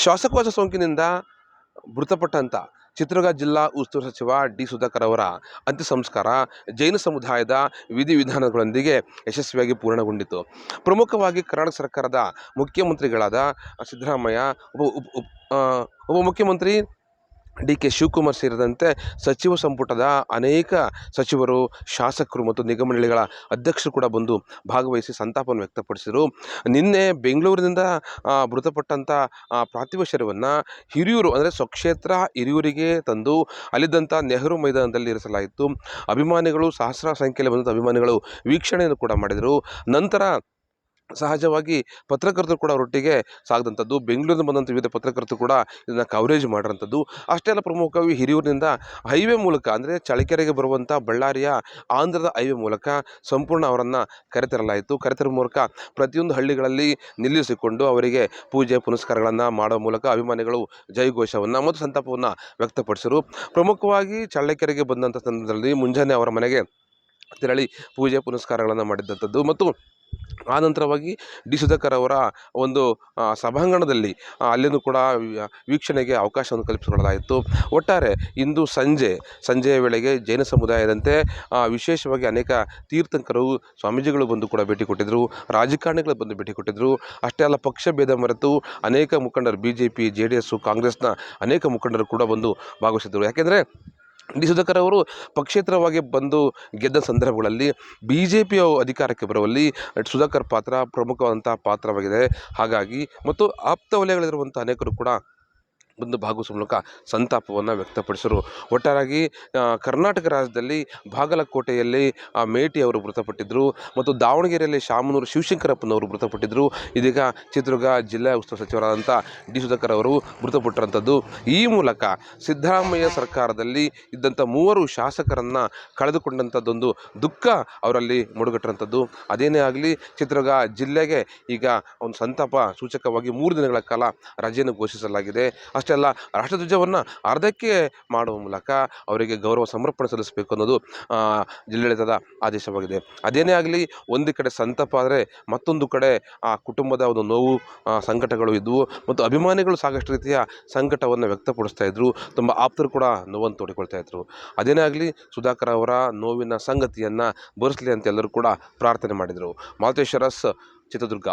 ಶ್ವಾಸಕೋಶ ಸೋಂಕಿನಿಂದ ಮೃತಪಟ್ಟಂತ ಚಿತ್ರದುರ್ಗ ಜಿಲ್ಲಾ ಉಸ್ತುವಾರಿ ಸಚಿವ ಡಿ. ಸುಧಾಕರ್ ಅವರ ಅಂತ್ಯ ಸಂಸ್ಕಾರ ಜೈನ ಸಮುದಾಯದ ವಿಧಿವಿಧಾನಗಳೊಂದಿಗೆ ಯಶಸ್ವಿಯಾಗಿ ಪೂರ್ಣಗೊಂಡಿತು. ಪ್ರಮುಖವಾಗಿ ಕರ್ನಾಟಕ ಸರ್ಕಾರದ ಮುಖ್ಯಮಂತ್ರಿಗಳಾದ ಸಿದ್ದರಾಮಯ್ಯ, ಉಪಮುಖ್ಯಮಂತ್ರಿ ಡಿ. ಕೆ. ಶಿವಕುಮಾರ್ ಸೇರಿದಂತೆ ಸಚಿವ ಸಂಪುಟದ ಅನೇಕ ಸಚಿವರು, ಶಾಸಕರು ಮತ್ತು ನಿಗಮ ಮಂಡಳಿಗಳ ಅಧ್ಯಕ್ಷರು ಕೂಡ ಬಂದು ಭಾಗವಹಿಸಿ ಸಂತಾಪವನ್ನು ವ್ಯಕ್ತಪಡಿಸಿದರು. ನಿನ್ನೆ ಬೆಂಗಳೂರಿನಿಂದ ಮೃತಪಟ್ಟಂಥ ಪಾರ್ಥಿವ ಶರೀರವನ್ನು ಹಿರಿಯೂರು ಅಂದರೆ ಸ್ವಕ್ಷೇತ್ರ ಹಿರಿಯೂರಿಗೆ ತಂದು ಅಲ್ಲಿದ್ದಂಥ ನೆಹರು ಮೈದಾನದಲ್ಲಿ ಇರಿಸಲಾಯಿತು. ಅಭಿಮಾನಿಗಳು ಸಹಸ್ರಾರು ಸಂಖ್ಯೆಯಲ್ಲಿ ಬಂದಂಥ ಅಭಿಮಾನಿಗಳು ವೀಕ್ಷಣೆಯನ್ನು ಕೂಡ ಮಾಡಿದರು. ನಂತರ ಸಹಜವಾಗಿ ಪತ್ರಕರ್ತರು ಕೂಡ ಅವರೊಟ್ಟಿಗೆ ಸಾಗದಂಥದ್ದು, ಬೆಂಗಳೂರಿನಿಂದ ಬಂದಂಥ ವಿವಿಧ ಪತ್ರಕರ್ತರು ಕೂಡ ಇದನ್ನು ಕವರೇಜ್ ಮಾಡಿರೋಂಥದ್ದು. ಅಷ್ಟೇ ಅಲ್ಲ, ಪ್ರಮುಖವಾಗಿ ಹಿರಿಯೂರಿನಿಂದ ಹೈವೇ ಮೂಲಕ ಅಂದರೆ ಚಳ್ಳಕೆರೆಗೆ ಬರುವಂಥ ಬಳ್ಳಾರಿಯ ಆಂಧ್ರದ ಹೈವೇ ಮೂಲಕ ಸಂಪೂರ್ಣ ಅವರನ್ನು ಕರೆತರಲಾಯಿತು. ಕರೆತರುವ ಮೂಲಕ ಪ್ರತಿಯೊಂದು ಹಳ್ಳಿಗಳಲ್ಲಿ ನಿಲ್ಲಿಸಿಕೊಂಡು ಅವರಿಗೆ ಪೂಜೆ ಪುನಸ್ಕಾರಗಳನ್ನು ಮಾಡೋ ಮೂಲಕ ಅಭಿಮಾನಿಗಳು ಜಯಘೋಷವನ್ನು ಮತ್ತು ಸಂತಾಪವನ್ನು ವ್ಯಕ್ತಪಡಿಸಿದರು. ಪ್ರಮುಖವಾಗಿ ಚಳ್ಳಕೆರೆಗೆ ಬಂದಂಥ ಸಂದರ್ಭದಲ್ಲಿ ಮುಂಜಾನೆ ಅವರ ಮನೆಗೆ ತೆರಳಿ ಪೂಜೆ ಪುನಸ್ಕಾರಗಳನ್ನು ಮಾಡಿದ್ದಂಥದ್ದು ಮತ್ತು ಆನಂತರವಾಗಿ ಡಿ. ಸುಧಾಕರ್ ಅವರ ಒಂದು ಸಭಾಂಗಣದಲ್ಲಿ ಅಲ್ಲಿಂದು ಕೂಡ ವೀಕ್ಷಣೆಗೆ ಅವಕಾಶವನ್ನು ಕಲ್ಪಿಸಿಕೊಡಲಾಯಿತು. ಒಟ್ಟಾರೆ ಇಂದು ಸಂಜೆಯ ವೇಳೆಗೆ ಜೈನ ಸಮುದಾಯದಂತೆ ವಿಶೇಷವಾಗಿ ಅನೇಕ ತೀರ್ಥಂಕರು, ಸ್ವಾಮೀಜಿಗಳು ಬಂದು ಕೂಡ ಭೇಟಿ ಕೊಟ್ಟಿದ್ದರು, ರಾಜಕಾರಣಿಗಳು ಬಂದು ಭೇಟಿ ಕೊಟ್ಟಿದ್ದರು. ಅಷ್ಟೇ ಅಲ್ಲ, ಪಕ್ಷ ಭೇದ ಮರೆತು ಅನೇಕ ಮುಖಂಡರು BJP, JDS, ಕಾಂಗ್ರೆಸ್ನ ಅನೇಕ ಮುಖಂಡರು ಕೂಡ ಬಂದು ಭಾಗವಹಿಸಿದ್ದರು. ಯಾಕೆಂದರೆ ಡಿ. ಸುಧಾಕರ್ ಅವರು ಪಕ್ಷೇತರವಾಗಿ ಬಂದು ಗೆದ್ದ ಸಂದರ್ಭಗಳಲ್ಲಿ BJP ಅಧಿಕಾರಕ್ಕೆ ಬರುವಲ್ಲಿ ಸುಧಾಕರ್ ಪಾತ್ರ ಪ್ರಮುಖವಾದಂಥ ಪಾತ್ರವಾಗಿದೆ. ಹಾಗಾಗಿ ಮತ್ತು ಆಪ್ತ ವಲಯಗಳಿರುವಂಥ ಅನೇಕರು ಕೂಡ ಬಂದು ಭಾಗವಹಿಸುವ ಮೂಲಕ ಸಂತಾಪವನ್ನು ವ್ಯಕ್ತಪಡಿಸಿದರು. ಒಟ್ಟಾರೆಯಾಗಿ ಕರ್ನಾಟಕ ರಾಜ್ಯದಲ್ಲಿ ಬಾಗಲಕೋಟೆಯಲ್ಲಿ ಮೇಟಿ ಅವರು ಮೃತಪಟ್ಟಿದ್ದರು ಮತ್ತು ದಾವಣಗೆರೆಯಲ್ಲಿ ಶಾಮನೂರು ಶಿವಶಂಕರಪ್ಪನವರು ಮೃತಪಟ್ಟಿದ್ದರು. ಇದೀಗ ಚಿತ್ರದುರ್ಗ ಜಿಲ್ಲಾ ಉಸ್ತುವಾರಿ ಸಚಿವರಾದಂಥ ಡಿ. ಸುಧಾಕರ್ ಅವರು ಮೃತಪಟ್ಟಿರುವಂಥದ್ದು. ಈ ಮೂಲಕ ಸಿದ್ದರಾಮಯ್ಯ ಸರ್ಕಾರದಲ್ಲಿ ಇದ್ದಂಥ 3 ಶಾಸಕರನ್ನು ಕಳೆದುಕೊಂಡಂಥದ್ದೊಂದು ದುಃಖ ಅವರಲ್ಲಿ ಮೂಡುಗಟ್ಟಿರುವಂಥದ್ದು. ಅದೇನೇ ಆಗಲಿ, ಚಿತ್ರದುರ್ಗ ಜಿಲ್ಲೆಗೆ ಈಗ ಒಂದು ಸಂತಾಪ ಸೂಚಕವಾಗಿ 3 ದಿನಗಳ ಕಾಲ ರಜೆಯನ್ನು ಘೋಷಿಸಲಾಗಿದೆ. ಅಷ್ಟೇ ಅಲ್ಲ, ರಾಷ್ಟ್ರಧ್ವಜವನ್ನು ಅರ್ಧಕ್ಕೆ ಮಾಡುವ ಮೂಲಕ ಅವರಿಗೆ ಗೌರವ ಸಮರ್ಪಣೆ ಸಲ್ಲಿಸಬೇಕು ಅನ್ನೋದು ಜಿಲ್ಲಾಡಳಿತದ ಆದೇಶವಾಗಿದೆ. ಅದೇನೇ ಆಗಲಿ, ಒಂದು ಕಡೆ ಸಂತಾಪ ಆದರೆ ಮತ್ತೊಂದು ಕಡೆ ಆ ಕುಟುಂಬದ ಒಂದು ನೋವು ಸಂಕಟಗಳು ಇದ್ದವು ಮತ್ತು ಅಭಿಮಾನಿಗಳು ಸಾಕಷ್ಟು ರೀತಿಯ ಸಂಕಟವನ್ನು ವ್ಯಕ್ತಪಡಿಸ್ತಾ ಇದ್ದರು. ತುಂಬ ಆಪ್ತರು ಕೂಡ ನೋವನ್ನು ತೋಡಿಕೊಳ್ತಾ ಇದ್ದರು. ಅದೇನೇ ಆಗಲಿ, ಸುಧಾಕರ್ ಅವರ ನೋವಿನ ಸಂಗತಿಯನ್ನು ಭರಿಸಲಿ ಅಂತ ಎಲ್ಲರೂ ಕೂಡ ಪ್ರಾರ್ಥನೆ ಮಾಡಿದರು. ಮಾಲತೇಶ್ ಅರಸ್, ಚಿತ್ರದುರ್ಗ.